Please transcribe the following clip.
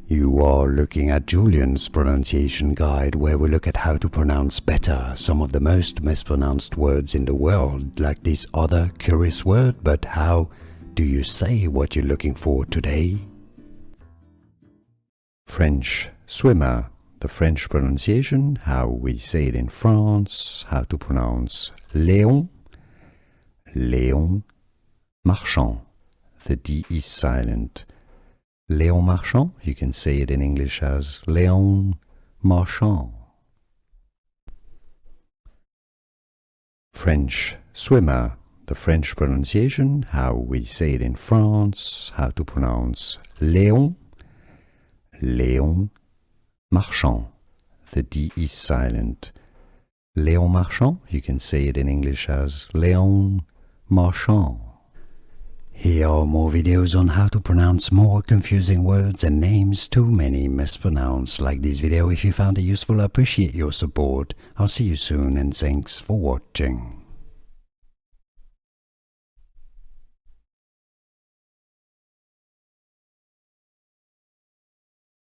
You are looking at Julian's pronunciation guide, where we look at how to pronounce better some of the most mispronounced words in the world, like this other curious word. But how do you say what you're looking for today? French swimmer, the French pronunciation, how we say it in France, how to pronounce Léon, Léon Marchand. The D is silent. Léon Marchand, you can say it in English as Léon Marchand. French swimmer, the French pronunciation, how we say it in France, how to pronounce Léon, Léon Marchand. The D is silent. Léon Marchand, you can say it in English as Léon Marchand. Here are more videos on how to pronounce more confusing words and names too many mispronounced. Like this video if you found it useful. I appreciate your support. I'll see you soon and thanks for watching.